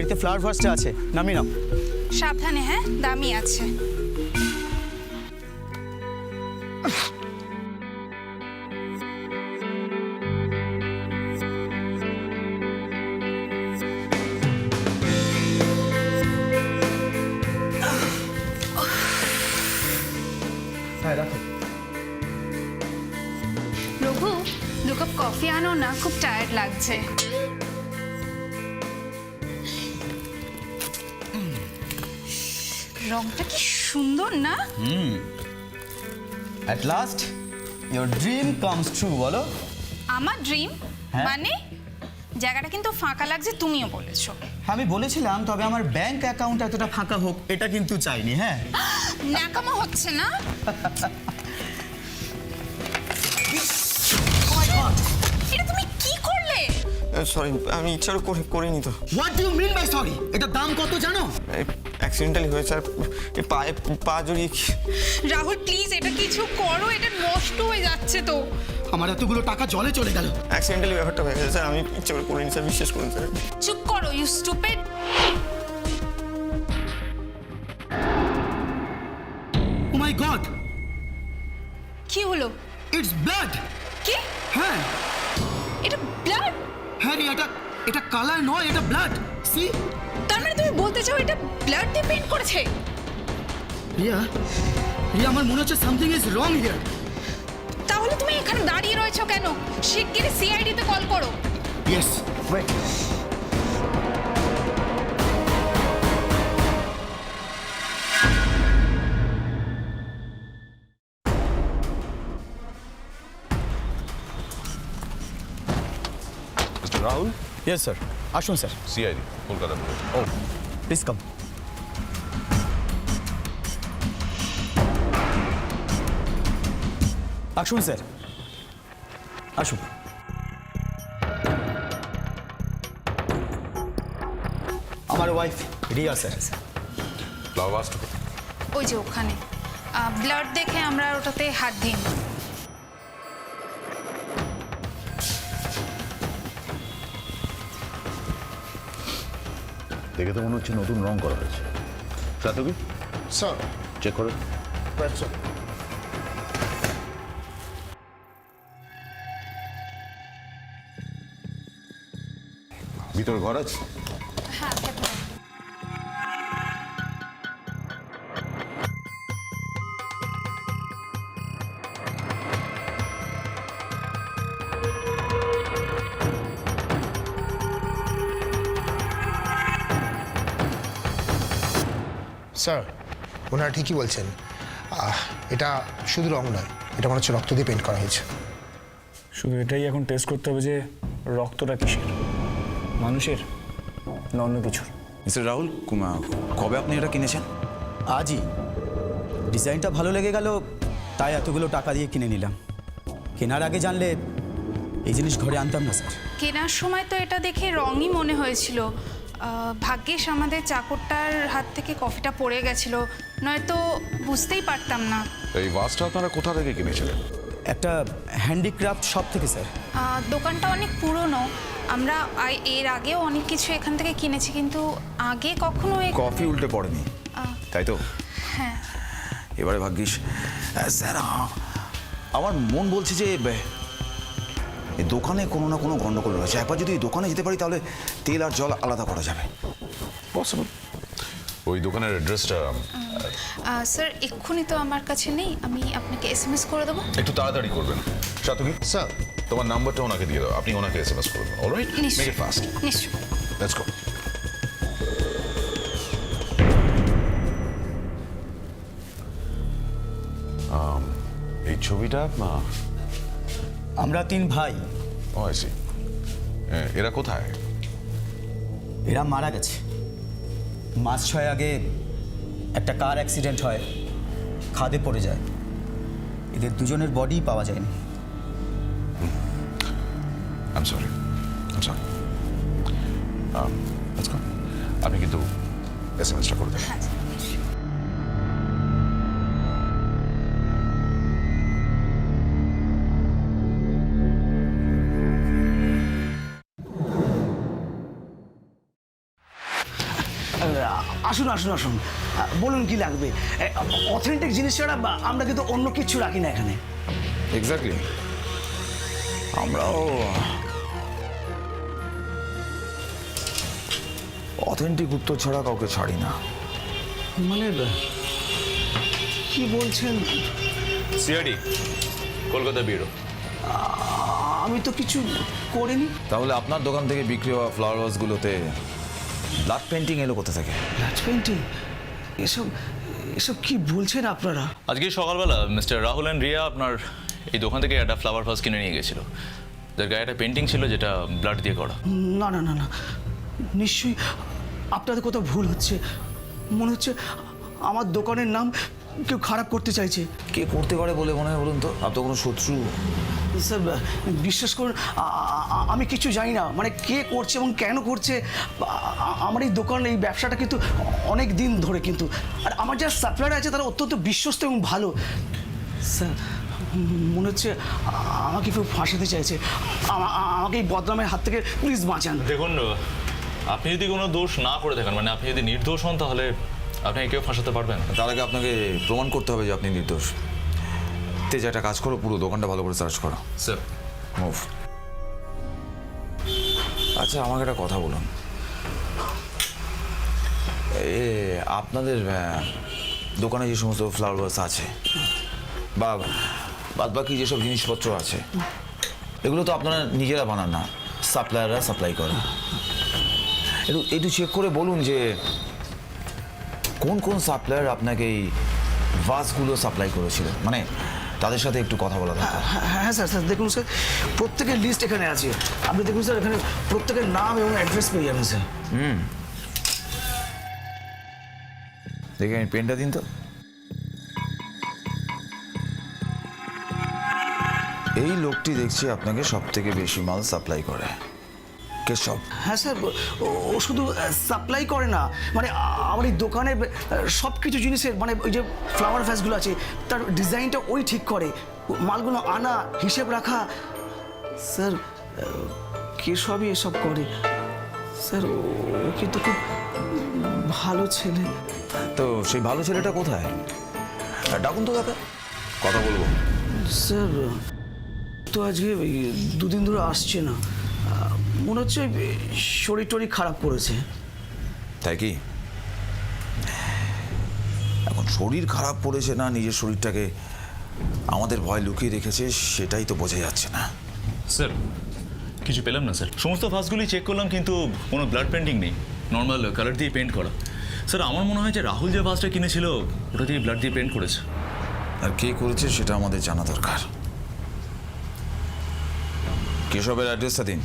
গাড়িতে ফ্লাওয়ার ভাসটা আছে, নামিয়ে নাও। সাবধানে, হ্যাঁ, দামি আছে। হ্যাঁ রাখো। রঘু, 2 কাপ কফি আনো না, খুব টায়ার্ড লাগছে। রংটা কি সুন্দর না? At last your dream comes true, বলো। আমার ড্রিম হ্যাঁ। মানে? জায়গাটা কিন্তু ফাঁকা লাগছে, তুমিও বলেছো। আমি বলেছিলাম, তবে আমার ব্যাংক অ্যাকাউন্ট এতটা ফাঁকা হোক এটা কিন্তু চাইনি। হ্যাঁ, ন্যাকামো হচ্ছে না? এটা তুমি কি করলে? সরি, আমি ইচ্ছা করিনি তো। What do you mean by sorry? এটা দাম কত জানো? অ্যাক্সিডেন্টালি হয়েছে, আর পা জড়িয়ে। রাহুল প্লিজ, এটা কিছু করো, এটা নষ্ট হয়ে যাচ্ছে তো। আমার এতগুলো টাকা জলে চলে গেল। অ্যাক্সিডেন্টালি ব্যাপারটা হয়ে গেছে স্যার, আমি ইচ্ছা করিনি স্যার, বিশ্বাস করুন স্যার। চুপ করো, you stupid. Oh my God, কি হলো? It's blood. কি? হ্যাঁ এটা ব্লাড? হ্যাঁ রে, এটা কালার নয়, এটা ব্লাড। সি, তার মানে তুমি বলতে চাও এটা ব্লাড দিয়ে পেইন্ট করেছে? রিয়া, আমার মনে হচ্ছে সামথিং ইজ রং হিয়ার। তাহলে তুমি এখানে দাঁড়িয়ে রয়েছো কেন? শিগগিরই সিআইডি তে কল করো। Yes, wait. Rahul, yes sir, আসুন sir. CID Kolkata police. Oh please come. আসুন স্যার, আসুন। আমার ওয়াইফ রিয়া স্যার। ফ্লাওয়ার ভাসটা ওই যে ওখানে। ব্লাড দেখে আমরা আর ওটাতে হাত দিইনি। দেখে তো মনে হচ্ছে নতুন রং করা হয়েছে। সাতবি স্যার, চেক করো। স্যার। ভিতরে ঘর আছে? হ্যাঁ, স্যার, ওনারা ঠিকই বলছেন। এটা শুধু রং নয়, এটা মনে হচ্ছে রক্ত দিয়ে পেন্ট করা হয়েছে। শুধু এটাই এখন টেস্ট করতে হবে যে রক্তটা কিসের, মানুষের না অন্য কিছুর। মিস্টার রাহুল, কবে আপনি এটা কিনেছেন? আজই। ডিজাইনটা ভালো লেগে গেল, তাই এতগুলো টাকা দিয়ে কিনে নিলাম। কেনার আগে জানলে এই জিনিস ঘরে আনতাম না স্যার। কেনার সময় তো এটা দেখে রঙই মনে হয়েছিল। ভাগ্যিস আমাদের চাকরটার হাত থেকে কফিটা পড়ে গেছিল, নয়তো বুঝতেই পারতাম না। এই ভাসটা আপনারা কোথা থেকে কিনেছিলেন? একটা হ্যান্ডিক্রাফট শপ থেকে স্যার। দোকানটা অনেক পুরনো, আমরা এর আগেও অনেক কিছু এখান থেকে কিনেছি, কিন্তু আগে কখনো কফি উল্টে পড়েনি, তাই তো? হ্যাঁ। এবারে ভাগ্যিস। স্যার, আমার মন বলছে যে এই দোকানে কোনো না কোনো গন্ডগোল রয়েছে। একবার যদি এই দোকানে যেতে পারি তাহলে তেল আর জল আলাদা করা যাবে। পসিবল। ওই দোকানের অ্যাড্রেসটা স্যার এক্ষুনি তো আমার কাছে নেই, আমি আপনাকে এসএমএস করে দেবো। একটু তাড়াতাড়ি করবেন। সাতবি স্যার, তোমার নাম্বারটা ওনাকে দিয়ে দাও, আপনি ওনাকে এসএমএস করবেন। Alright, make it fast. নিশ্চয়। Let's go. এই ছবিটা আমরা 3 ভাই। Oh I see. এরা কোথায়? এরা মারা গেছে। মাস 6 আগে একটা কার অ্যাক্সিডেন্ট হয়, খাদে পড়ে যায়। এদের দুজনের বডি পাওয়া যায়নি। I'm sorry. Let's go. আপনি কিন্তু এসএমএসটা করে দেবেন। আসুন আসুন আসুন বলুন কি লাগবে। অথেন্টিক জিনিস ছাড়া আমরা কিন্তু অন্য কিছু রাখি না এখানে। এক্স্যাক্টলি, আমরাও অথেন্টিক উত্তর ছাড়া কাউকে ছাড়ি না। মানে কি বলছেন? CID Kolkata bureau. আমি তো কিছু করিনি। তাহলে আপনার দোকান থেকে বিক্রি হওয়া ফ্লাওয়ার ভাসগুলোতে ব্লাড পেন্টিং এলো কোথা থেকে? Blood painting? এসব এসব কি বলছেন আপনারা? আজকে সকালবেলা মিস্টার রাহুল অ্যান্ড রিয়া আপনার এই দোকান থেকে একটা ফ্লাওয়ার ভাস কিনে নিয়ে গেছিল, যার গায়ে একটা পেন্টিং ছিল যেটা ব্লাড দিয়ে করা। না না না না, নিশ্চয়ই আপনাদের কোথাও ভুল হচ্ছে। মনে হচ্ছে আমার দোকানের নাম কেউ খারাপ করতে চাইছে। কে করতে পারে বলে মনে হয় বলুন তো? আপনার কোনো শত্রু? স্যার বিশ্বাস করুন, আমি কিছু জানি না, মানে কে করছে এবং কেন করছে। আমার এই দোকান, এই ব্যবসাটা কিন্তু অনেক দিন ধরে, কিন্তু আর আমার যারা সাপ্লায়ার আছে তারা অত্যন্ত বিশ্বস্ত এবং ভালো। স্যার মনে হচ্ছে আমাকে কেউ ফাঁসাতে চাইছে। আমাকে এই বদনামের হাত থেকে প্লিজ বাঁচান। দেখুন, আপনি যদি কোনো দোষ না করে থাকেন, মানে আপনি যদি নির্দোষ হন, তাহলে আপনাকে কেউ ফাঁসাতে পারবেন না। তার আগে আপনাকে প্রমাণ করতে হবে যে আপনি নির্দোষ। তেজ একটা কাজ করো, পুরো দোকানটা ভালো করে সার্চ করো। Sir move. আচ্ছা, আমাকে একটা কথা বলুন, আপনাদের দোকানে যে সমস্ত ফ্লাওয়ার ভাস আছে বা বাদ বাকি যেসব জিনিসপত্র আছে, এগুলো তো আপনারা নিজেরা বানান না, সাপ্লায়াররা সাপ্লাই করে। একটু চেক করে বলুন যে কোন কোন সাপ্লায়ার আপনাকে এই ভাসগুলো সাপ্লাই করেছিল, মানে তাদের সাথে একটু কথা বলা দরকার। হ্যাঁ স্যার, স্যার দেখুন স্যার, প্রত্যেকের লিস্ট এখানে আছে। আপনি দেখুন স্যার, এখানে প্রত্যেকের নাম এবং অ্যাড্রেস পেয়ে যাবেন স্যার। দেখে আমি পেনটা দিন তো। এই লোকটি দেখছি আপনাকে সব থেকে বেশি মাল সাপ্লাই করে। কেশব? হ্যাঁ স্যার, ও শুধু সাপ্লাই করে না, মানে আমার এই দোকানে সব কিছু জিনিসের, মানে ওই যে ফ্লাওয়ার ভ্যাসগুলো আছে তার ডিজাইনটা ওই ঠিক করে, মালগুলো আনা, হিসেব রাখা। স্যার কেশবই এসব করে। স্যার ও কিন্তু খুব ভালো ছেলে। তো সেই ভালো ছেলেটা কোথায়? ডাকুন তো তাকে, কথা বলবো। স্যার তো আজকে দুদিন ধরে আসছে না, মনে হচ্ছে শরীর টরীর খারাপ করেছে। তাই কি? এখন শরীর খারাপ পড়েছে না নিজের শরীরটাকে আমাদের ভয় লুকিয়ে রেখেছে, সেটাই তো বোঝা যাচ্ছে না। স্যার কিছু পেলাম না স্যার, সমস্ত ভাসগুলি চেক করলাম কিন্তু কোনো ব্লাড পেন্টিং নেই, নর্মাল কালার দিয়ে পেন্ট করা। স্যার আমার মনে হয় যে রাহুল যে ভাসটা কিনেছিল ওটা দিয়ে ব্লাড দিয়ে পেন্ট করেছে। আর কে করেছে সেটা আমাদের জানা দরকার। কেশবের অ্যাড্রেসটা দিন।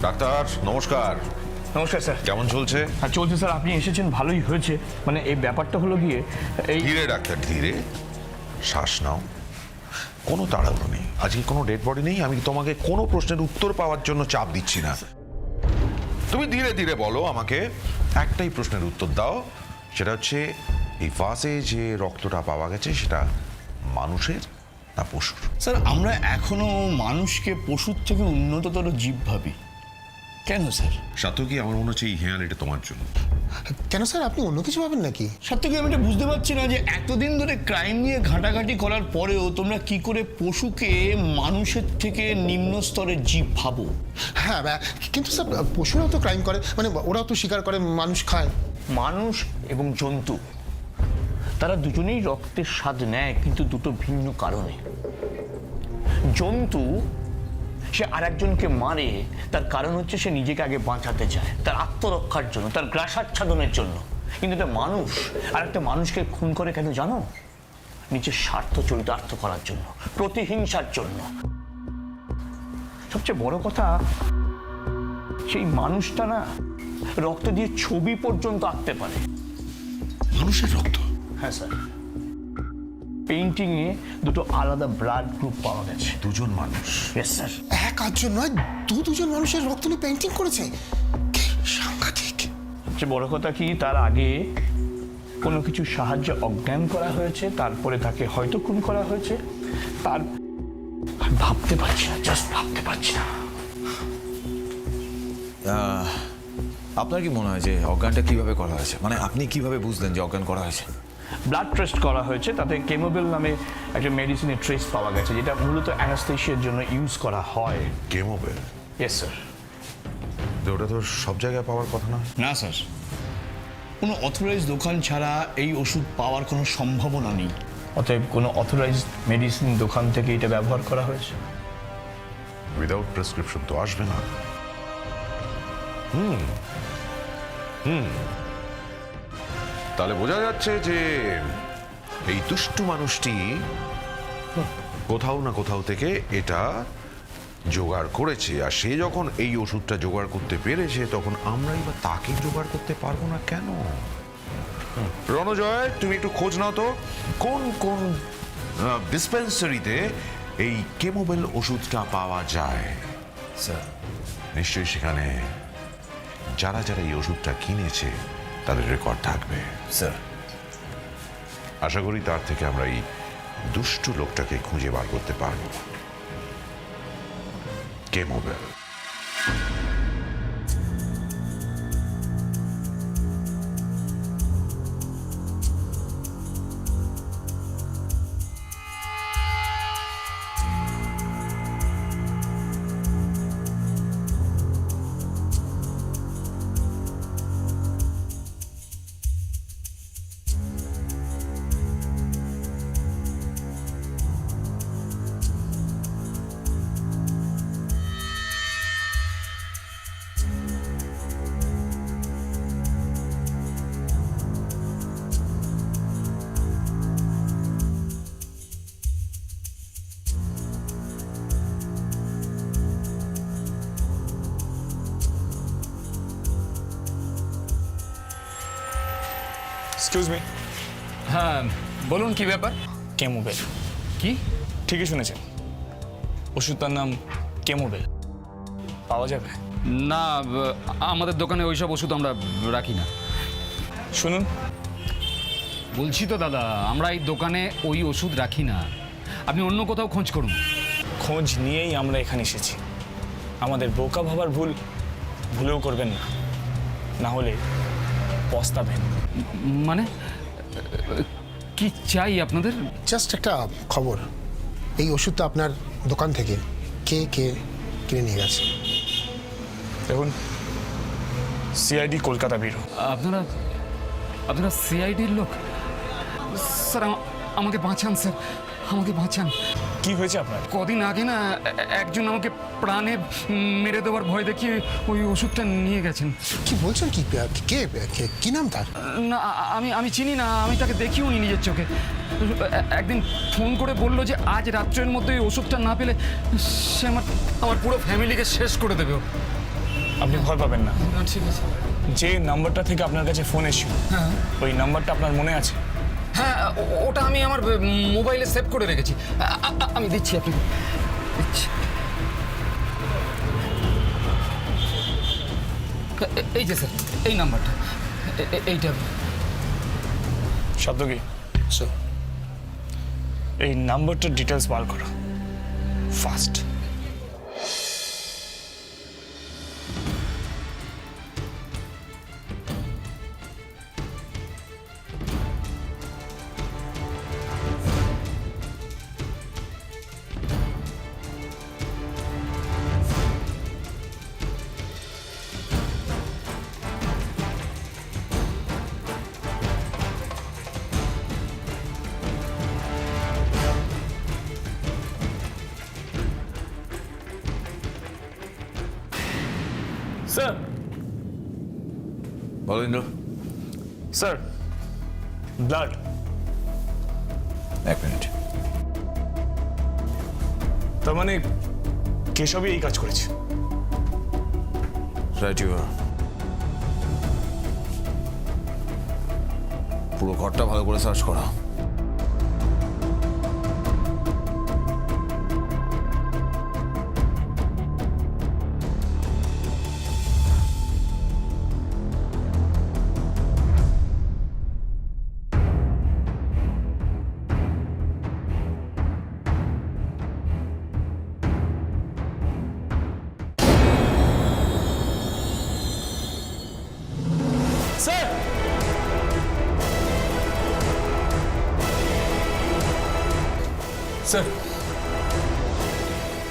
ডাক্তার নমস্কার। নমস্কার স্যার। কেমন চলছে? আর চলছে স্যার, আপনি এসেছেন ভালোই হয়েছে। মানে এই ব্যাপারটা হলো গিয়ে এই ধীরে ডাক্তার, ধীরে শ্বাস নাও, কোনো তাড়াহুড়ো নেই। আজকে কোনো ডেড বডি নেই, আমি তোমাকে কোনো প্রশ্নের উত্তর পাওয়ার জন্য চাপ দিচ্ছি না। তুমি ধীরে ধীরে বলো আমাকে, একটাই প্রশ্নের উত্তর দাও, সেটা হচ্ছে এই ভাসে যে রক্তটা পাওয়া গেছে সেটা মানুষের না পশুর? স্যার আমরা এখনো মানুষকে পশুর থেকে উন্নততর জীব ভাবি। কেন স্যার? সাতকি, আমার মনে হচ্ছে এই হেয়ার এটা তোমার জন্য। কেন স্যার, আপনি অন্য কিছু ভাবেন নাকি? সত্যি আমি এটা বুঝতে পারছি না যে এতদিন ধরে ক্রাইম নিয়ে ঘাটাঘাটি করার পরেও তোমরা কি করে পশুকে মানুষের থেকে নিম্ন স্তরের জীব ভাবো। হ্যাঁ কিন্তু স্যার, পশুরাও তো ক্রাইম করে, মানে ওরাও তো শিকার করে, মানুষ খায়। মানুষ এবং জন্তু তারা দুজনেই রক্তের স্বাদ নেয়, কিন্তু দুটো ভিন্ন কারণে। জন্তু সে আরেকজনকে মারে, তার কারণ হচ্ছে সে নিজেকে আগে বাঁচাতে চায়, তার আত্মরক্ষার জন্য, তার গ্রাসাচ্ছাদনের জন্য। কিন্তু একটা মানুষ আর একটা মানুষকে খুন করে কেন জানো? নিজের স্বার্থ চরিতার্থ করার জন্য, প্রতিহিংসার জন্য। সবচেয়ে বড় কথা, সেই মানুষটা না রক্ত দিয়ে ছবি পর্যন্ত আঁকতে পারে। মানুষের রক্ত? হ্যাঁ স্যার, পেইন্টিংয়ে দুটো আলাদা ব্লাড গ্রুপ পাওয়া গেছে। দুজন মানুষ? Yes sir. এক আধজন নয়, দুজন মানুষের রক্ত নিয়ে পেন্টিং করেছে। কি সাংঘাতিক! সবচেয়ে বড় কথা কি, তার আগে কোনো কিছু সাহায্যে অজ্ঞান করা হয়েছে, তারপরে তাকে হয়তো খুন করা হয়েছে। তার আমি ভাবতে পারছি না, জাস্ট ভাবতে পারছি না। আপনার কি মনে হয় যে অজ্ঞানটা কিভাবে করা হয়েছে? মানে আপনি কিভাবে বুঝলেন যে অজ্ঞান করা হয়েছে? ব্লাড টেস্ট করা হয়েছে, তাতে কেমোবেল নামে একটা মেডিসিনের ট্রেস পাওয়া গেছে, যেটা মূলত অ্যানাস্থেশিয়ার জন্য ইউজ করা হয়। কেমোবেল? Yes sir. ওটা তো সব জায়গায় পাওয়ার কথা না। না স্যার, কোনো অথরাইজ দোকান ছাড়া এই ওষুধ পাওয়ার কোনো সম্ভাবনা নেই। অতএব কোনো অথরাইজড মেডিসিন দোকান থেকে এটা ব্যবহার করা হয়েছে। উইদাউট প্রেসক্রিপশন তো আসবে না। তাহলে বোঝা যাচ্ছে যে এই দুষ্টু মানুষটি কোথাও না কোথাও থেকে এটা জোগাড় করেছে, আর সে যখন এই ওষুধটা জোগাড় করতে পেরেছে তখন আমরাই বা তাকে জোগাড় করতে পারবো না কেন? রণজয়, তুমি একটু খোঁজ নাও তো কোন কোন ডিসপেন্সারিতে এই কেমোবেল ওষুধটা পাওয়া যায়। স্যার, নিশ্চয়ই সেখানে যারা যারা এই ওষুধটা কিনেছে তাদের রেকর্ড থাকবে। স্যার, আশা করি তার থেকে আমরা এই দুষ্টু লোকটাকে খুঁজে বার করতে পারবো। কেমোবেল। Excuse me. হ্যাঁ বলুন, কি ব্যাপার? কেমোবেল। কি? ঠিকই শুনেছেন, ওষুধটার নাম কেমোবেল। পাওয়া যাবে? না, আমাদের দোকানে ওইসব ওষুধ আমরা রাখি না। শুনুন, বলছি তো দাদা, আমরা এই দোকানে ওই ওষুধ রাখি না। আপনি অন্য কোথাও খোঁজ করুন। খোঁজ নিয়েই আমরা এখানে এসেছি। আমাদের বোকা ভাবার ভুলেও করবেন না, না হলে পস্তাবেন। মানে কি চাই আপনাদের? জাস্ট একটা খবর, এই ওষুধটা আপনার দোকান থেকে কে কিনে নিয়ে গেছে? দেখুন, সিআইডি কলকাতা ব্যুরো। আপনারা সিআইডির লোক? স্যার আমাকে বাঁচান, স্যার আমাকে বাঁচান। কি হয়েছে আপনার? কদিন আগে না একজন আমাকে প্রাণে মেরে দেওয়ার ভয় দেখিয়ে ওই ওষুধটা নিয়ে গেছেন। কি বলছেন? কি নাম তার? না, আমি চিনি না, আমি তাকে দেখিও নি নিজের চোখে। একদিন ফোন করে বলল যে আজ রাত্রের মধ্যে ওই ওষুধটা না পেলে সে আমার পুরো ফ্যামিলিকে শেষ করে দেবে। আপনি ভয় পাবেন না। ঠিক আছে। যে নাম্বারটা থেকে আপনার কাছে ফোন এসেছিল, ওই নাম্বারটা আপনার মনে আছে? হ্যাঁ, ওটা আমি আমার মোবাইলে সেভ করে রেখেছি। আমি দিচ্ছি আপনাকে, দিচ্ছি। এই যে স্যার, এই নাম্বারটা, এইটা। শব্দ কি? এই নাম্বারটার ডিটেলস বার করো ফাস্ট। স্যার। বলো ইন্দ্র। Sir, blood. এক মিনিট। তার মানে কেশবই এই কাজ করেছে। Right you are. পুরো ঘরটা ভালো করে সার্চ করা। স্যার, স্যার,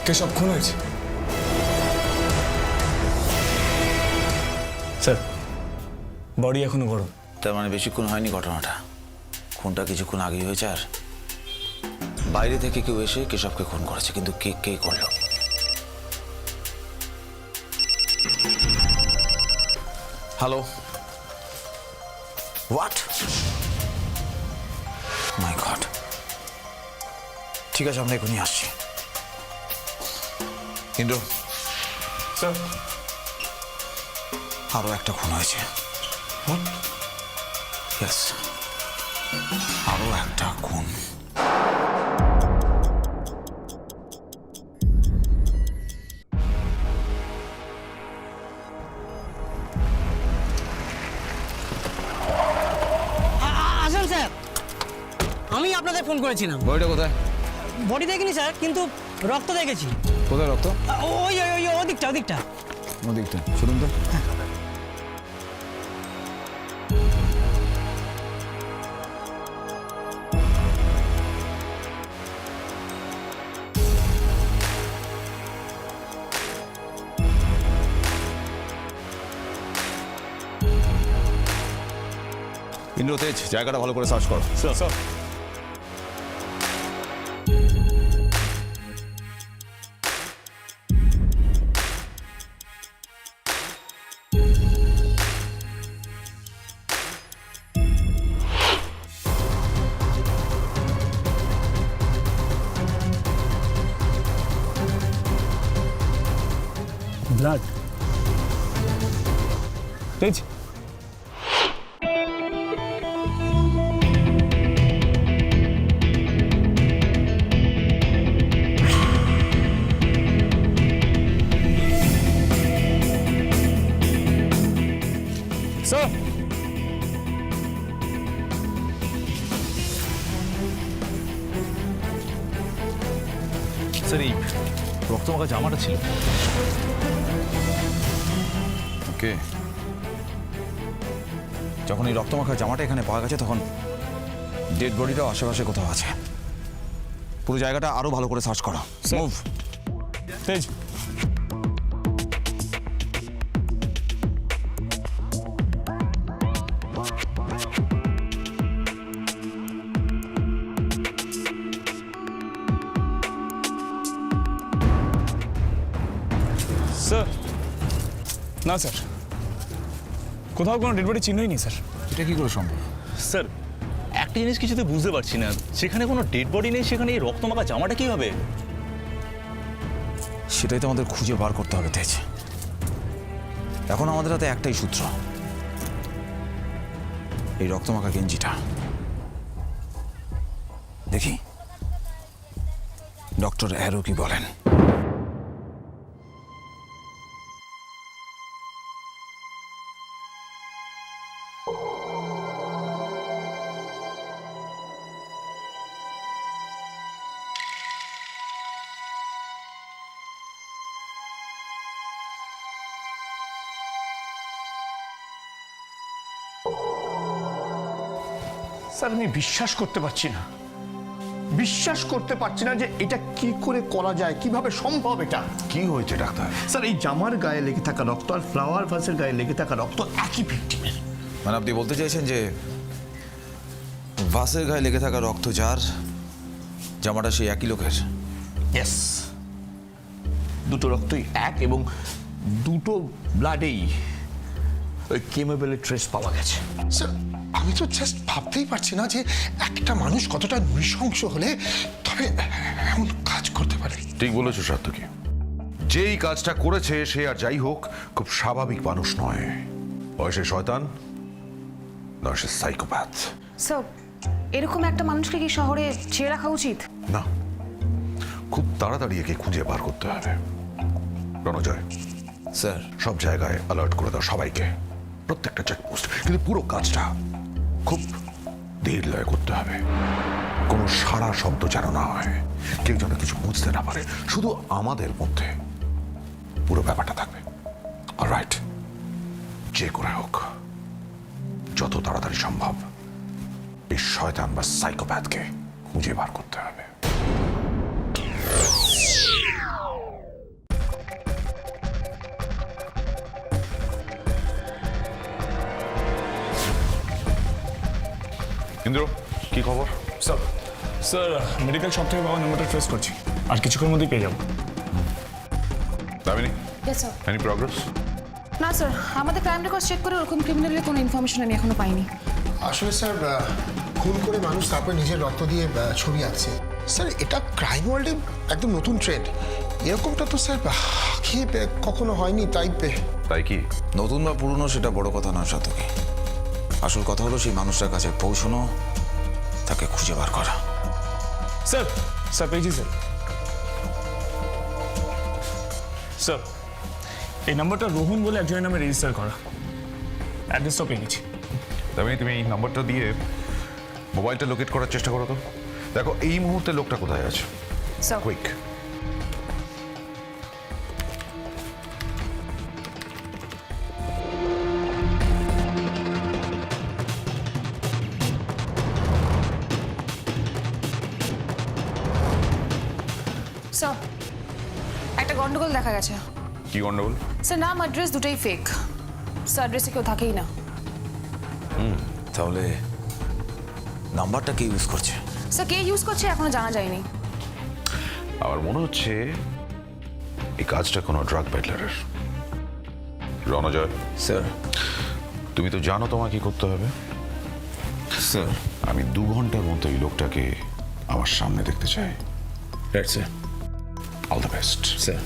কেশব খুন হয়েছে। স্যার, বডি এখনো গরম। তার মানে বেশিক্ষণ হয়নি ঘটনাটা, খুনটা কিছুক্ষণ আগেই হয়েছে। আর বাইরে থেকে কেউ এসে কেশবকে খুন করেছে, কিন্তু কে কে করলো? Hello, what? My god. ঠিক আছে, আমরা এখনই আসছি। কিন্তু স্যার, আরো একটা খুন হয়েছে। ইয়েস, আরো একটা খুন। আসেন স্যার, আমি আপনাদের ফোন করেছিলাম। বইটা কোথায়? বডি দেখিনি স্যার, কিন্তু রক্ত দেখেছি। কোথায় রক্ত? ওই ওই ওই ওদিকটা ওদিকটা। ওদিকটা শুনুন তো। ইন্দ্র, তেজ, জায়গাটা ভালো করে সার্চ করো। Sir, sir. ব্লাড। তেজ, স্যার, স্যার এই রক্তমাখা জামাটা ছিল। ওকে, যখন এই রক্তমাখা জামাটা এখানে পাওয়া গেছে, তখন ডেড বডিটাও আশেপাশে কোথাও আছে। পুরো জায়গাটা আরো ভালো করে সার্চ করো। মুভ। তেজ। স্যার, না স্যার, কোথাও কোনো ডেড বডি চিহ্নই নেই স্যার। এটা কি করে সম্ভব? স্যার, একটা জিনিস কিছুতে বুঝতে পারছি না, সেখানে কোনো ডেড বডি নেই, সেখানে এই রক্তমাখা জামাটা কি হবে? সেটাই তো আমাদের খুঁজে বার করতে হবে তেজ। এখন আমাদের হাতে একটাই সূত্র, এই রক্তমাখা গেঞ্জিটা। দেখি ডক্টর অ্যারো কি বলেন। স্যার, আমি বিশ্বাস করতে পারছি না, বিশ্বাস করতে পারছি না যে এটা কি করে করা যায়, কিভাবে সম্ভব এটা। কি হয়েছে ডাক্তার? স্যার, এই জামার গায়ে লেগে থাকা রক্ত আর ফ্লাওয়ার ভাসের গায়ে লেগে থাকা রক্ত একই ভিক্টিমের। মানে আপনি বলতে চাইছেন যে ভাসের গায়ে লেগে থাকা রক্ত যার, জামাটা সেই একই লোকের? ইয়েস, দুটো রক্তই এক, এবং দুটো ব্লাডেই ওই কেমিক্যালের ট্রেস পাওয়া গেছে। স্যার, আমি তো জাস্ট ভাবতেই পারছি না যে একটা মানুষ কতটা নৃশংস হলে তবে এমন কাজ করতে পারে। ঠিক বলেছো সার্থকী, যেই কাজটা করেছে সে আর যাই হোক খুব স্বাভাবিক মানুষ নয়, বয়সে শয়তান নয়, সে সাইকোপ্যাথ। স্যার, এরকম একটা মানুষকে কি শহরে ছেড়ে রাখা উচিত? না, খুব তাড়াতাড়ি একে খুঁজে বার করতে হবে। রণজয়, স্যার সব জায়গায় অ্যালার্ট করে দাও সবাইকে, প্রত্যেকটা চেকপোস্ট। কিন্তু পুরো কাজটা খুব ধীর লয়ে করতে হবে, কোনো সারা শব্দ যেন না হয়, কেউ যেন কিছু বুঝতে না পারে, শুধু আমাদের মধ্যে পুরো ব্যাপারটা থাকবে। অলরাইট, যে করে হোক যত তাড়াতাড়ি সম্ভব এই শয়তান বা সাইকোপ্যাথকে খুঁজে বার করতে হবে। ইন্দ্র, কি খবর? স্যার স্যার মেডিকেল শপ থেকে বাবা নাম্বারটা ট্রেস করছি, আর কিছুক্ষণের মধ্যেই পেয়ে যাবো। Damini, yes sir. Any progress? না স্যার, আমাদের ক্রাইম রেকর্ড চেক করে ওরকম ক্রিমিনালের কোনো ইনফরমেশন আমি এখনো পাইনি। আসলে স্যার, খুন করে মানুষ তারপরে নিজের রক্ত দিয়ে ছবি আঁকছে। স্যার, এটা ক্রাইম ওয়ার্ল্ডে একদম নতুন ট্রেন্ড। এরকমটা তো স্যার আগে কখনো হয়নি। তাই কি? নতুন বা পুরনো সেটা বড় কথা নয় শতকী, আসল কথা হলো সেই মানুষটার কাছে পৌঁছানো, তাকে খুঁজে বার করা। স্যার স্যার পেয়েছি স্যার। স্যার, এই নাম্বারটা রোহন বলে একজনের নামে রেজিস্টার করা, অ্যাড্রেসটাও পেয়ে গেছি। দামিনী, তুমি এই নাম্বারটা দিয়ে মোবাইলটা লোকেট করার চেষ্টা করো তো। দেখো এই মুহূর্তে লোকটা কোথায় আছে। স্যার। কুইক। স্যার, একটা গন্ডগোল দেখা গেছে। কি গন্ডগোল? স্যার, নাম অ্যাড্রেস দুটোই ফেক। স্যার, অ্যাড্রেসে কেউ থাকেই না। তাহলে নাম্বারটা কে ইউজ করছে? স্যার, কে ইউজ করছে এখনো জানা যায়নি। আমার মনে হচ্ছে এই কাজটা কোনো ড্রাগ পেডলারের। রণজয় স্যার। তুমি তো জানো তোমাকে কি করতে হবে। স্যার, আমি 2 ঘন্টার মধ্যে এই লোকটাকে আমার সামনে দেখতে চাই। Right sir. All the best sir.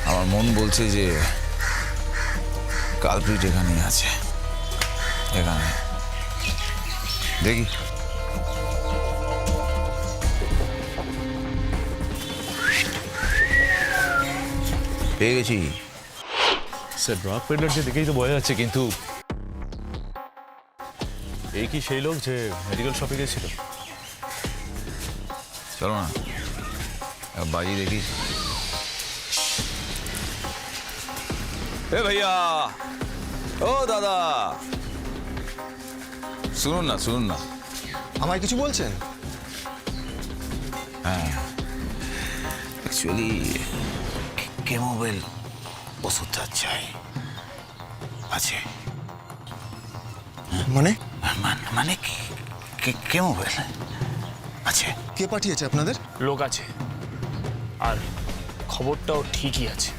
আমার মন বলছে যে কালপ্রিট এখানেই আছে, এখানে। দেখি। পেয়ে গেছি। স্যার, ড্রাগ পেডলার যে দেখেই তো বোঝা যাচ্ছে, কিন্তু এই কি সেই লোক যে মেডিকেল শপে গেছিল? চলো না, বাজি দেখি। এ ভাইয়া, ও দাদা, শুনুন না, শুনুন না। আমায় কিছু বলছেন? হ্যাঁ, অ্যাকচুয়ালি কেমোবেল ওষুধটা চাই। আছে মানে? মানে কেমোবেল আছে। কে পাঠিয়েছে আপনাদের? লোক আছে, আর খবরটাও ঠিকই আছে।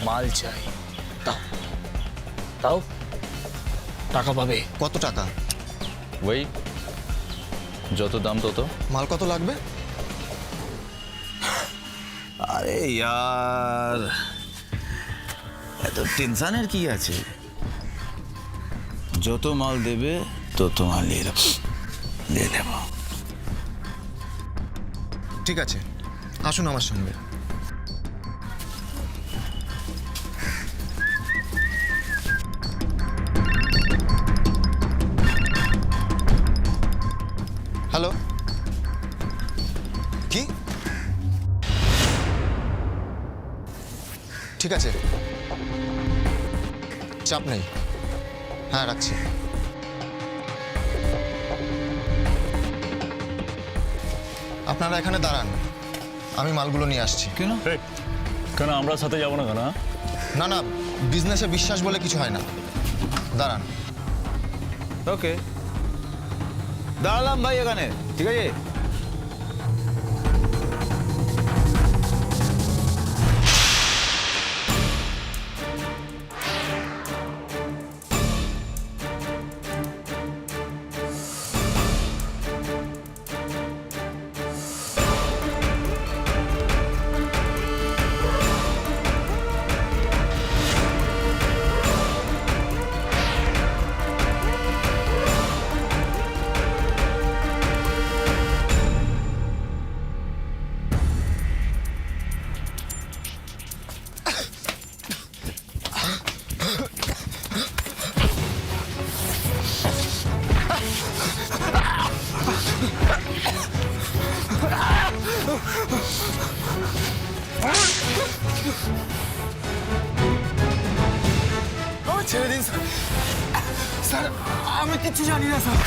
মাল চাই। তাও তাও টাকা পাবে। কত টাকা? ওই যত দাম তত। মাল কত লাগবে? আরে यार, এত টেনশনের কি আছে? যত মাল দেবে তত মাল নিয়ে নেব। ঠিক আছে, আসুন আমার সঙ্গে। ঠিক আছে, চাপ নেই। হ্যাঁ, রাখছি। আপনারা এখানে দাঁড়ান, আমি মালগুলো নিয়ে আসছি। কেন কেন আমরা সাথে যাবো না কেন? না না, বিজনেসে বিশ্বাস বলে কিছু হয় না। দাঁড়ান। ওকে, দাঁড়ালাম ভাই এখানে, ঠিক আছে। ছেড়ে দিন স্যার। স্যার, আমি কিছু জানি না স্যার।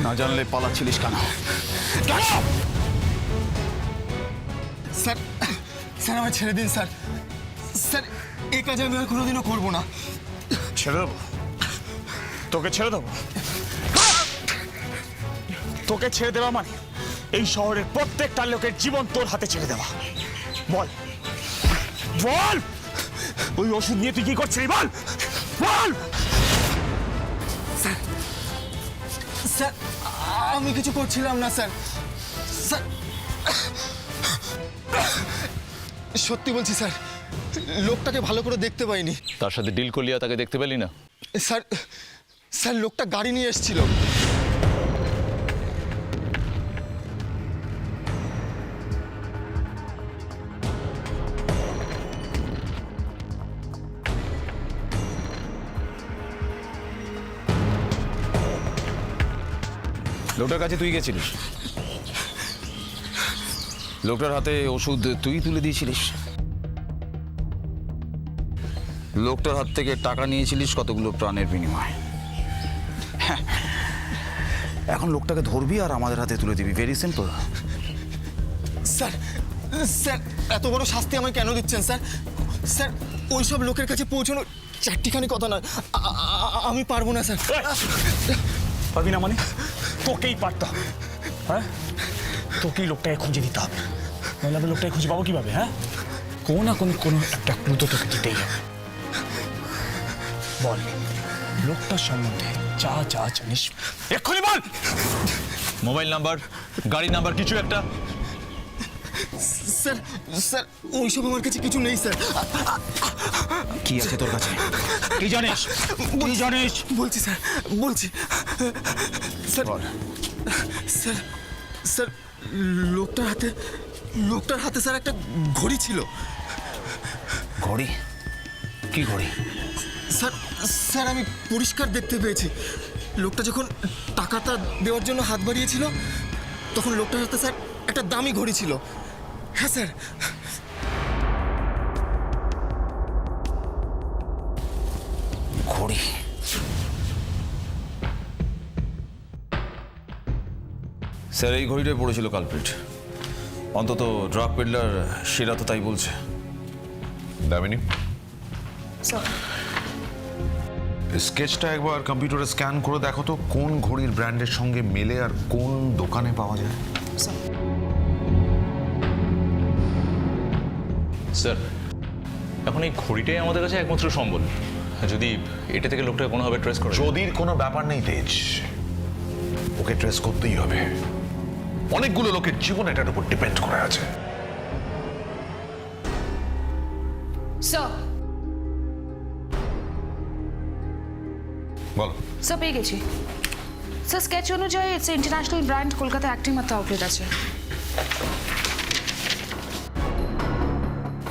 না জানলে পালাচ্ছিলিস কেন? স্যার, স্যার আমায় ছেড়ে দিন স্যার। স্যার, এই কাজ আমি আর কোনোদিনও করবো না। ছেড়ে দেবো? তোকে ছেড়ে দেবো? তোকে ছেড়ে দেওয়া মানে এই শহরের প্রত্যেকটা লোকের জীবন তোর হাতে ছেড়ে দেওয়া। বল বল, ওই ওষুধ নিয়ে তুই কি করছিস? বল বল। স্যার, স্যার আমি কিছু করছিলাম না স্যার। স্যার, সত্যি বলছি স্যার, লোকটাকে ভালো করে দেখতে পাইনি। তার সাথে ডিল করলি আর তাকে দেখতে পেলি না? স্যার, স্যার লোকটা গাড়ি নিয়ে এসেছিল। লোকটার কাছে তুই গেছিলিস? লোকটার হাতে ওষুধ তুই তুলে দিয়েছিলিস? লোকটার হাত থেকে টাকা নিয়েছিলিস কতগুলো প্রাণের বিনিময়ে। এখন লোকটাকে ধরবি আর আমাদের হাতে তুলে দিবি, ভেরি সিম্পল। স্যার, স্যার এত বড় শাস্তি আমায় কেন দিচ্ছেন স্যার? স্যার, ওইসব লোকের কাছে পৌঁছানো চারটিখানি কথা নয়। আমি পারবো না স্যার। পারবি না মানে? তোকেই পারতে হবে। হ্যাঁ, তোকেই লোকটাকে খুঁজে দিতে হবে। নাহলে আমি লোকটাকে খুঁজে পাবো কিভাবে? হ্যাঁ, কোনো না কোনো একটা ক্লু তো তোকে দিতেই হবে। বল, লোকটার সম্বন্ধে যা যা জানিস এক্ষুনি বল। মোবাইল নাম্বার, গাড়ি নাম্বার, কিছু একটা? স্যার, স্যার ওইসব আমার কাছে কিছু নেই স্যার। কি আছে তোর কাছে? কি জানিস? কি জানিস? বলছি স্যার, বলছি স্যার। স্যার, স্যার লোকটার হাতে স্যার একটা ঘড়ি ছিল। ঘড়ি? কি ঘড়ি? স্যার, স্যার আমি পরিষ্কার দেখতে পেয়েছি, লোকটা যখন টাকাটা দেওয়ার জন্য হাত বাড়িয়েছিল তখন লোকটার হাতে স্যার একটা দামি ঘড়ি ছিল। হ্যাঁ স্যার। ঘড়ি? স্যার এই ঘড়িটাই পড়েছিল কালপ্রিট। অন্তত ড্রাগ পেডলার সেরা তো তাই বলছে। দামিনী, স্যার স্কেচটা একবার কম্পিউটারে স্ক্যান করে দেখো তো কোন ঘড়ির ব্র্যান্ডের সঙ্গে মেলে আর কোন দোকানে পাওয়া যায়। স্যার, এখন এই ঘড়িটাই আমাদের কাছে একমাত্র সম্বল। যদি এটা থেকে লোকটাকে কোনোভাবে ট্রেস করে। যদির কোনো ব্যাপার নেই তেজ, ওকে ট্রেস করতেই হবে। অনেকগুলো লোকের জীবন এটার উপর ডিপেন্ড করে আছে। স্যার, বলো। স্যার পেয়ে গেছি। স্যার স্কেচ অনুযায়ী it's international brand, Kolkata acting মাত্র আউটলেট আছে।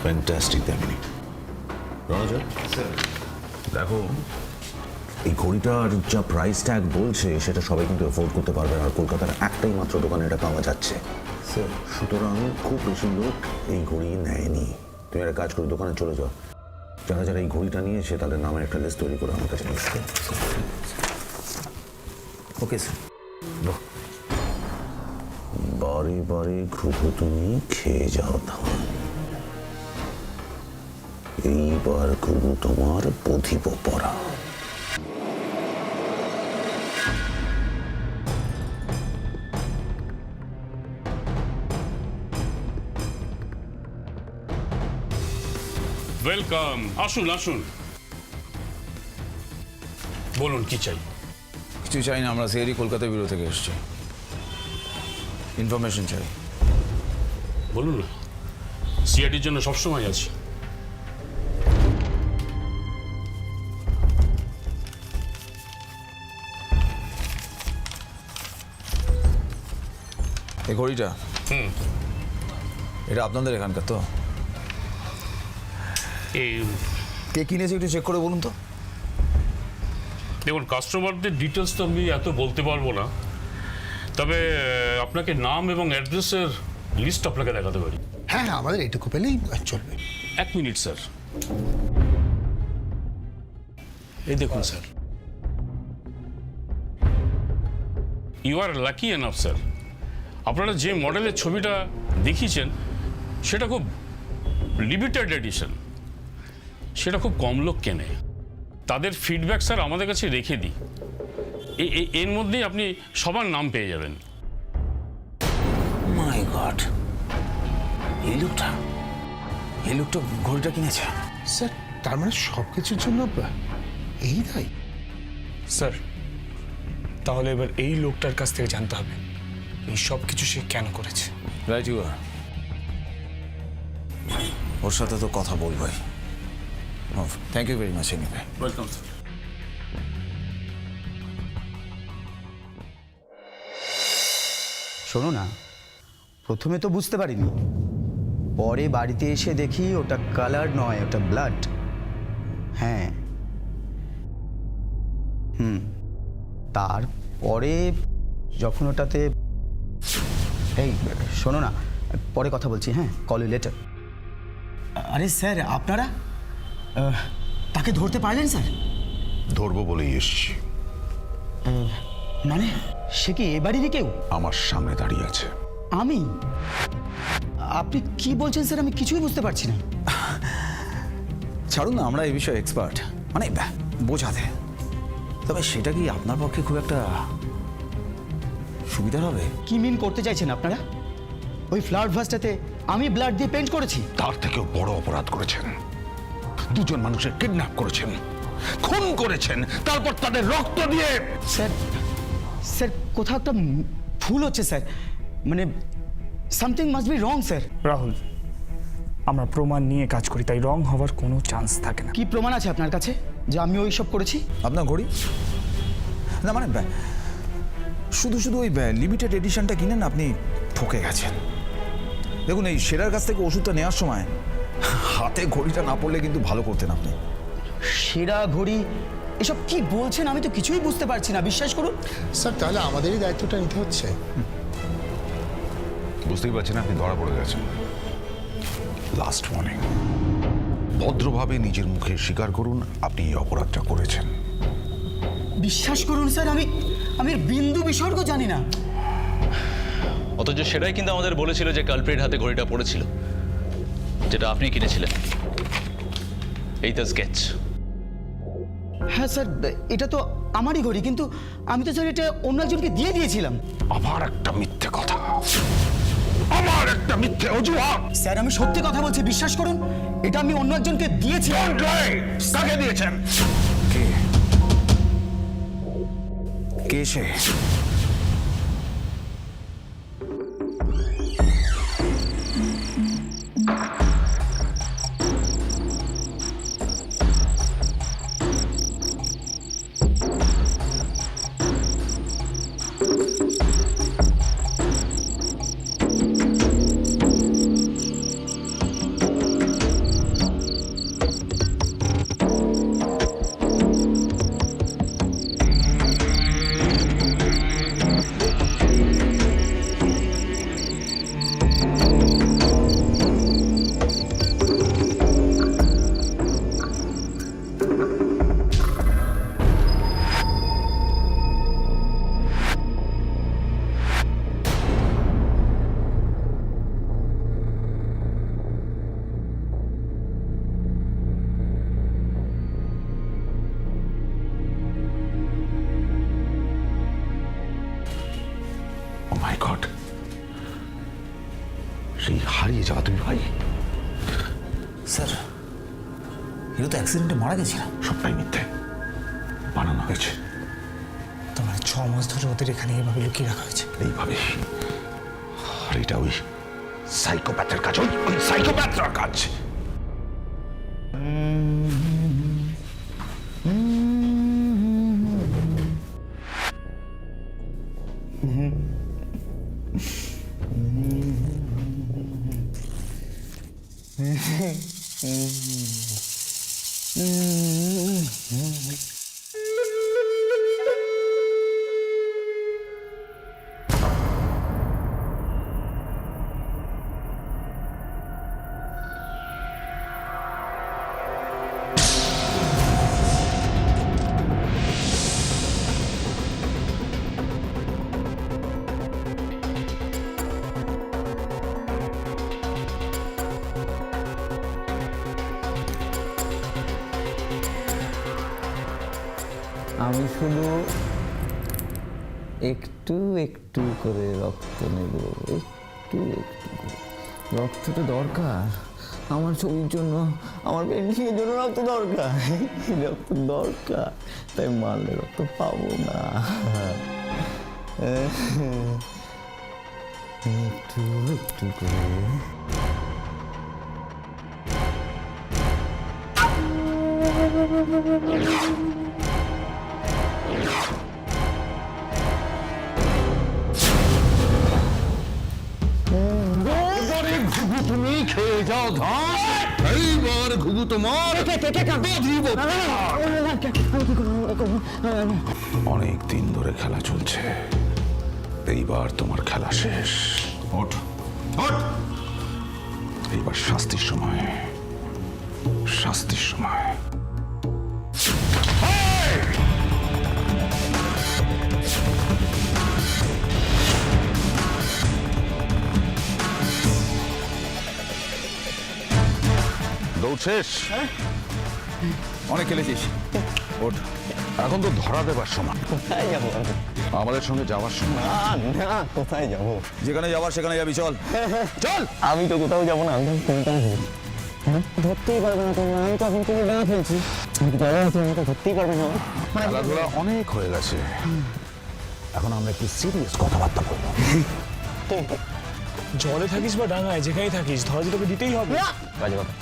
ফ্যান্টাস্টিক দামিনী। রণজয়, দেখো এই ঘড়িটার যা প্রাইস ট্যাগ বলছে সেটা সবাই কিন্তু অ্যাফোর্ড করতে পারবে না, আর কলকাতার একটাই মাত্র দোকানে এটা পাওয়া যাচ্ছে। সুতরাং খুব বেশি লোক এই ঘড়ি নেয়নি। তুমি একটা কাজ করে দোকানে চলে যাও, যারা যারা এই ঘড়িটা নিয়েছে তাদের নামের একটা লিস্ট তৈরি করে আমার কাছে নিয়ে এসো। Okay sir. বারে বারে ঘুঘু তুমি খেয়ে যাও ধান, এইবার ঘুঘু তোমার বধিব পড়া। ওয়েলকাম, আসুন আসুন, বলুন কি চাই? কিছু চাই না, আমরা সিআইডি কলকাতা ব্যুরো থেকে এসেছি, ইনফরমেশন চাই। বলুন না, সিআইডির জন্য সবসময় আছি। এই ঘড়িটা এটা আপনাদের এখানকার তো? এই কে কিনেছে একটু চেক করে বলুন তো। দেখুন, কাস্টমারদের ডিটেলস তো আমি এত বলতে পারবো না, তবে আপনাকে নাম এবং অ্যাড্রেসের লিস্ট আপনাকে দেখাতে পারি। হ্যাঁ হ্যাঁ, আমাদের এটুকু পেলেই চলবে। 1 মিনিট স্যার। এই দেখুন sir, you are lucky enough sir, আপনারা যে মডেলের ছবিটা দেখিয়েছেন সেটা খুব লিমিটেড এডিশন, সেটা খুব কম লোক কেনে। তাদের ফিডব্যাক স্যার আমাদের কাছে রেখে দিই, এর মধ্যেই আপনি সবার নাম পেয়ে যাবেন। মাই গড, এই লোকটা ঘড়িটা কিনেছে? স্যার, তার মানে সব কিছুর জন্য এই দায়? স্যার, তাহলে এবার এই লোকটার কাছ থেকে জানতে হবে এই সব কিছু সে কেন করেছে। রাইট ইউ আর। ওর সাথে তো কথা বলবোই। Thank you very much anyway. Welcome sir. শোনো না, প্রথমে তো বুঝতে পারিনি, পরে বাড়িতে এসে দেখি ওটা কালার নয়, ওটা ব্লাড। হ্যাঁ, তারপরে যখন ওটাতে, এই শোনো না, পরে কথা বলছি, হ্যাঁ, কল ইউ লেটার। আরে স্যার, আপনারা তাকে ধরতে পারলেন স্যার? ধরবো বলেই এসছি। মানে সে কি এ বাড়িরই কেউ? আমার সামনে দাঁড়িয়ে আছে। আমি? আপনি কি বলছেন স্যার? আমি কিছুই বুঝতে পারছি না। ছাড়ুন না, আমরা এই বিষয়ে এক্সপার্ট, মানে বোঝাতে। তবে সেটা কি আপনার পক্ষে খুব একটা সুবিধার হবে? কি মিন করতে চাইছেন আপনারা? ওই ফ্লাওয়ার ভাসটাতে আমি ব্লাড দিয়ে পেন্ট করেছি? তার থেকেও বড় অপরাধ করেছেন। দুজন মানুষের কিডন্যাপ করেছেন, খুন করেছেন, তারপর তাদের রক্ত দিয়ে। স্যার, স্যার কোথাও একটা ভুল হচ্ছে স্যার, মানে something must be wrong sir. Rahul, আমরা প্রমাণ নিয়ে কাজ করি, তাই রং হওয়ার কোনো চান্স থাকে না। কি প্রমাণ আছে আপনার কাছে যে আমি ওই সব করেছি? আপনার ঘড়ি না, মানে শুধু শুধু ওই লিমিটেড এডিশনটা কিনেন, আপনি ঠকে গেছেন। দেখুন, এই সেরার কাছ থেকে ওষুধটা নেওয়ার সময় হাতে ঘড়িটা না পড়লে কিন্তু ভালো করতেন আপনি। সেরা ঘড়ি? এসব কি বলছেন? আমি তো কিছুই বুঝতে পারছি না, বিশ্বাস করুন। স্যার, তাহলে আমাদেরই দায়িত্বটা নিতে হচ্ছে। বুঝতেই পারছেন আপনি ধরা পড়ে গেছেন। লাস্ট ওয়ার্নিং, ভদ্রভাবে নিজের মুখে স্বীকার করুন আপনি এই অপরাধটা করেছেন। বিশ্বাস করুন স্যার, আমি বিন্দু বিসর্গ জানি না। অথচ সেটাই কিন্তু আমাদের বলেছিল যে কালপ্রিট হাতে ঘড়িটা পড়েছিল, যেটা আপনি কিনেছিলেন। এই তো স্কেচ। হ্যাঁ স্যার, এটা তো আমারই ঘড়ি, কিন্তু আমি তো স্যার এটা অন্য একজনকে দিয়ে দিয়েছিলাম। আবার একটা মিথ্যে কথা, আমার একটা মিথ্যে অজুহাত। স্যার, আমি সত্যি কথা বলছি, বিশ্বাস করুন, এটা আমি অন্য একজনকে দিয়েছি। কাকে দিয়েছেন? কে সে? সেই হারিয়ে যাওয়া দুই ভাই। স্যার হিরো তো অ্যাক্সিডেন্টে মারা গেছিল। সবটাই মিথ্যে, বানানো হয়েছে। তোমার 6 মাস ধরে ওদের এখানে এইভাবে লুকিয়ে রাখা হয়েছে। এইভাবে। আর এটা ওই সাইকোপ্যাথের কাজ, ওই সাইকোপ্যাথরা কাজ। আমি শুধু একটু একটু করে রক্ত নেব, একটু একটু করে। রক্ত তো দরকার আমার ছবির জন্য, আমার পেন্টিংয়ের জন্য রক্ত দরকার, রক্ত দরকার। তাই মারলে রক্ত পাবো না। একটু একটু করে। তুমি খেয়ে যাও ধান, এইবার ঘুঘু তোমার। অনেক দিন ধরে খেলা চলছে, এইবার তোমার খেলা শেষ। ওঠ ওঠ, এইবার শাস্তির সময়, শাস্তির সময়। দৌড় শেষ? অনেক খেলেছিস, ওঠ। এখন তো ধরা দেবার সময়। কোথায় যাবো? আমাদের সঙ্গে যাওয়ার সময়। না, কোথায় যাবো? যেখানে যাওয়ার সেখানে যাবি, চল চল। আমি তো কোথাও যাবো না, আমি তো কোনটা ধরতেই পারবে না তোমরা। আমি তো এখন কোনো ডানা ফেলছি, আমি তো আমি তো ধরতেই পারবে না। খেলাধুলা অনেক হয়ে গেছে, এখন আমরা একটু সিরিয়াস কথাবার্তা বলবো। জলে থাকিস বা ডাঙায়, যেখানেই থাকিস ধরা যে তোকে দিতেই হবে। বাজে কথা।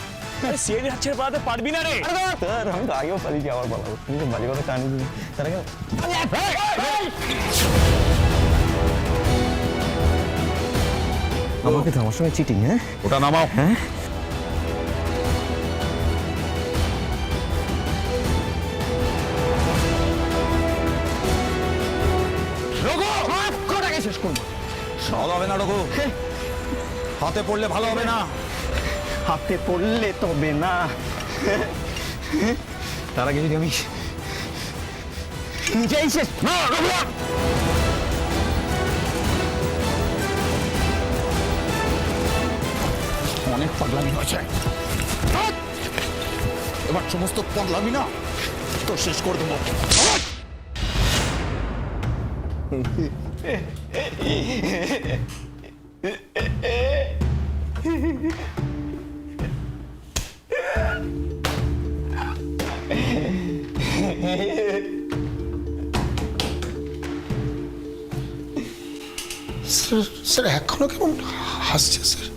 সিআইডি হাত ছেড়ে পালাতে পারবি না রে। স্যার আমি তো আগেও পালিয়েছি, আবার পালাবো। তুমি তো বাজে কথা কানে দিবি তার আগে। আমাকে তো আমার সঙ্গে চিটিং, হ্যাঁ? ওটা নামাও। হ্যাঁ, কটাকে শেষ করবো? ভালো হবে না রঘু, হাতে পড়লে ভালো হবে না। হাতে পড়লে তবে না, তার আগে যদি আমি নিজেই শেষ না। অনেক পাগলামি হয়েছে, এবার সমস্ত পাগলামি না তো শেষ করে দেবো। স্যার এখনো কেমন হাসছে স্যার?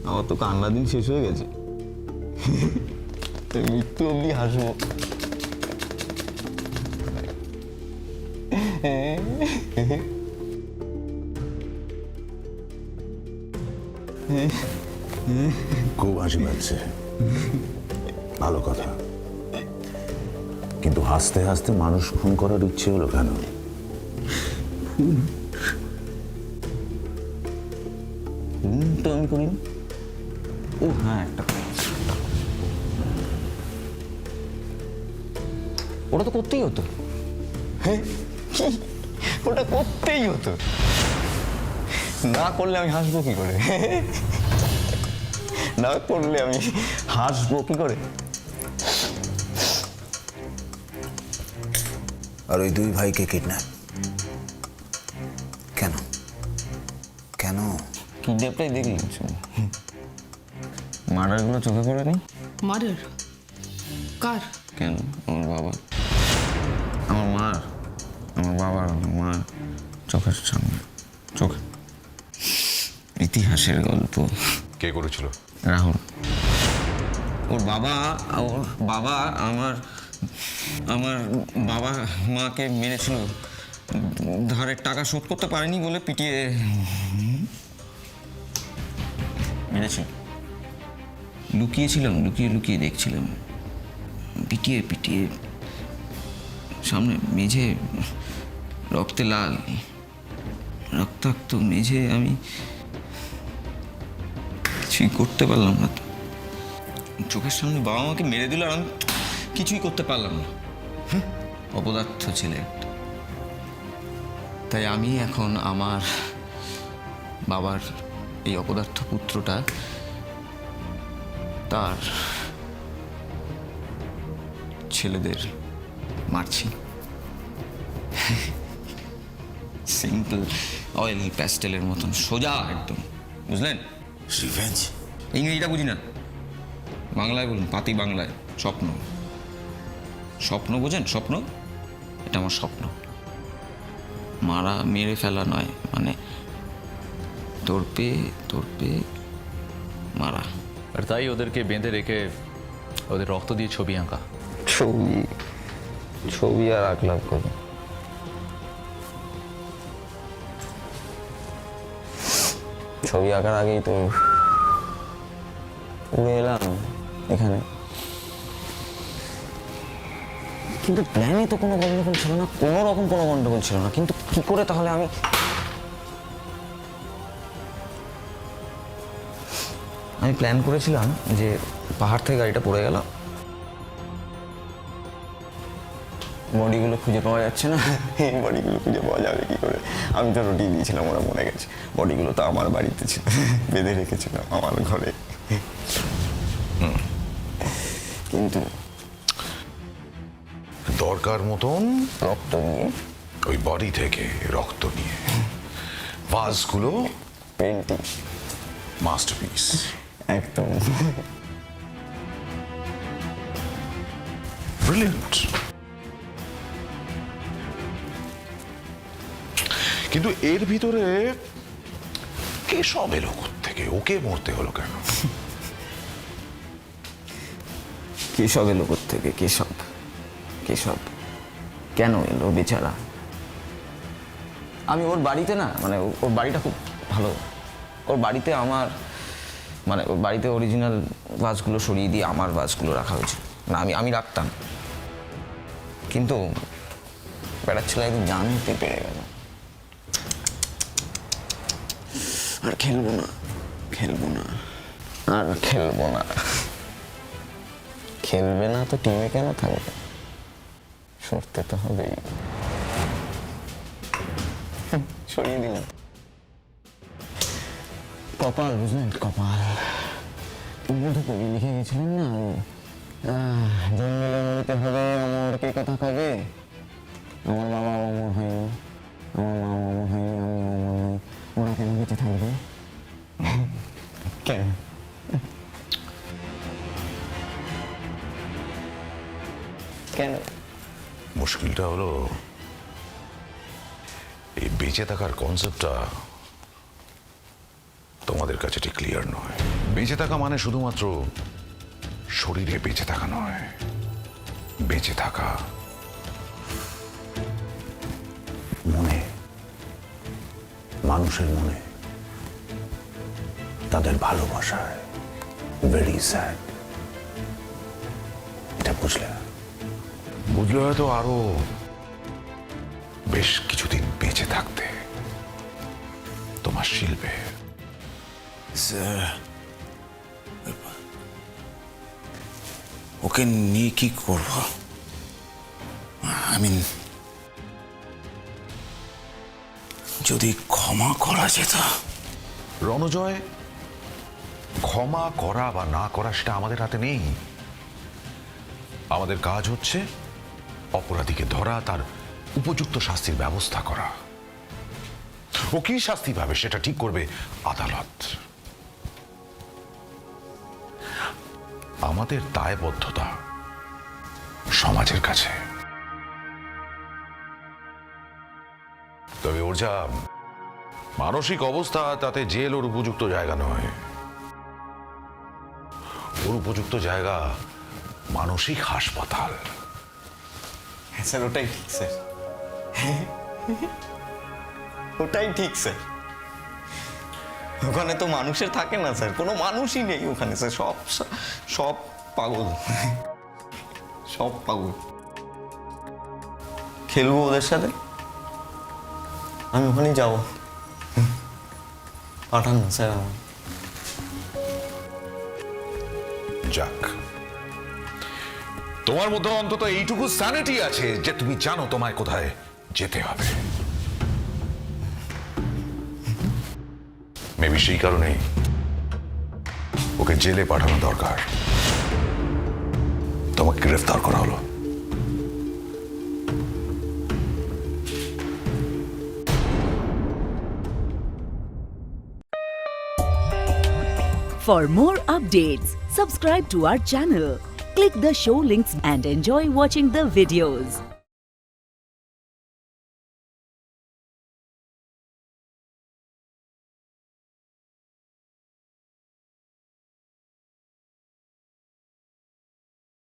আমার তো কান্না দিন শেষ হয়ে গেছে, মৃত্যু অবধি হাসবো। খুব হাসি পাচ্ছে, ভালো কথা, কিন্তু হাসতে হাসতে মানুষ খুন করার ইচ্ছে হলো কেন? তো আমি করিনি। ও হ্যাঁ, একটা ওটা তো করতেই হতো। হ্যাঁ, ওটা করতেই হতো, না করলে আমি হাসবো কি করে? না করলে আমি হাসবো কি করে? আর ওই দুই ভাইকে কিডন্যাপ কেন? কেন? কিডন্যাপটাই দেখলি মার্ডারগুলো চোখে পড়েনি? মার্ডার কার? কেন? আমার বাবা, আমার মার, আমার বাবার, আমার চোখের সামনে, চোখে। ইতিহাসের গল্প। কে করেছিল? রাহুল। ওর বাবা আমার আমার বাবা মাকে মেরেছিল, ধারের টাকা শোধ করতে পারেনি বলে পিটিয়ে মেরেছিল। লুকিয়েছিলাম, লুকিয়ে দেখছিলাম, পিটিয়ে সামনে মেঝে রক্তে লাল, রক্তাক্ত মেঝে। আমি কিছুই করতে পারলাম না। চোখের সামনে বাবা মাকে মেরে দিল আর আমি কিছুই করতে পারলাম না। অপদার্থ ছেলে একটা। তাই আমি এখন আমার বাবার এই অপদার্থ পুত্রটা তার ছেলেদের মারছি। সিম্পল অয়েল প্যাস্টেলের মতন সোজা একদম, বুঝলেন? রিভেঞ্জ? ইংরেজিটা বুঝি না, বাংলায় বলুন, পাতি বাংলায়। স্বপ্ন, স্বপ্ন বোঝেন? স্বপ্ন, এটা আমার স্বপ্ন। মারা, মেরে ফেলা নয়, মানে তোরপে মারা। আর তাই ওদেরকে বেঁধে রেখে ওদের রক্ত দিয়ে ছবি আঁকা। ছবি আর আঁকলাম করি? ছবি আঁকার আগেই তো উড়ে এলাম এখানে। কিন্তু প্ল্যানে তো কোনো গন্ডগোল ছিল না, কোনো রকম কোনো গন্ডগোল ছিল না। কিন্তু কি করে তাহলে আমি প্ল্যান করেছিলাম যে পাহাড় থেকে গাড়িটা পড়ে গেল, বডিগুলো খুঁজে পাওয়া যাচ্ছে না, এই বডিগুলো খুঁজে পাওয়া যাবে কি করে? আমি তো রুটি দিয়েছিলাম, ওরা মরে গেছে। বডিগুলো তো আমার বাড়িতে ছিল, বেঁধে রেখেছিলাম আমার ঘরে। কিন্তু দরকার মতন রক্ত নিয়ে, ওই বডি থেকে রক্ত নিয়ে ভাসগুলো পেন্টিং, মাস্টারপিস একদম ব্রিলিয়েন্ট। কিন্তু এর ভিতরে কেশব এলো থেকে? ওকে মরতে হলো কেন? কেশব এলো থেকে? কেশব কেন এলো বেচারা? আমি ওর বাড়িতে না, মানে ওর বাড়িটা খুব ভালো। ওর বাড়িতে আমার, মানে ওর বাড়িতে অরিজিনাল ভাসগুলো সরিয়ে দিয়ে আমার ভাসগুলো রাখা হয়েছিল। না, আমি রাখতাম, কিন্তু বেড়ার ছেলে একদিন জানতে পেরে গেল। আর খেলবো না। খেলবে না তো টিমে কেন থাকবে? সরতে তো হবেই। সরিয়ে দিলাম। কপাল, বুঝলেন? কপাল। তো কবি লিখে গেছিলেন না, জঙ্গলে মরতে হবে অমর, কে কথা কবে? আমার বাবা অমর হয়নি, আমার মা অমর হয়নি, আমি অমর নই। ওরা কেন বেঁচে থাকবে? কেন? কেন? মুশকিলটা হলো এই বেঁচে থাকার কনসেপ্টটা তোমাদের কাছে ঠিক ক্লিয়ার নয়। বেঁচে থাকা মানে শুধুমাত্র শরীরে বেঁচে থাকা নয়, বেঁচে থাকা মনে, মানুষের মনে, তাদের ভালোবাসায়। Very sad. এটা বুঝলে হয়তো আরো বেশ কিছুদিন বেঁচে থাকতে তোমার শিল্পে। স্যার, ওকে নিয়ে কি করব? যদি ক্ষমা করা যেত। রণজয়, ক্ষমা করা বা না করা সেটা আমাদের হাতে নেই। আমাদের কাজ হচ্ছে অপরাধীকে ধরা, তার উপযুক্ত শাস্তির ব্যবস্থা করা। ও কি শাস্তি পাবে সেটা ঠিক করবে আদালত। আমাদের দায়বদ্ধতা সমাজের কাছে। তবে ওর যা মানসিক অবস্থা, তাতে জেল ওর উপযুক্ত জায়গা নয়। ওর উপযুক্ত জায়গা মানসিক হাসপাতাল। হ্যাঁ স্যার, ওটাই ঠিক স্যার, ওটাই ঠিক স্যার। ওখানে তো মানুষের থাকে না স্যার, কোনো মানুষই নেই ওখানে স্যার, সব সব পাগল, সব পাগল। খেলবো ওদের সাথে, আমি ওখানেই যাবো। পাঠান না স্যার আমার। যাক, তোমার মধ্যে অন্তত এইটুকু স্যানিটি আছে যে তুমি জানো তোমায় কোথায় যেতে হবে। মেবি সেই কারণেই ওকে জেলে পাঠানো দরকার, তোমাকে গ্রেফতার করা হলো। For more updates, subscribe to our channel, click the show links and enjoy watching the videos.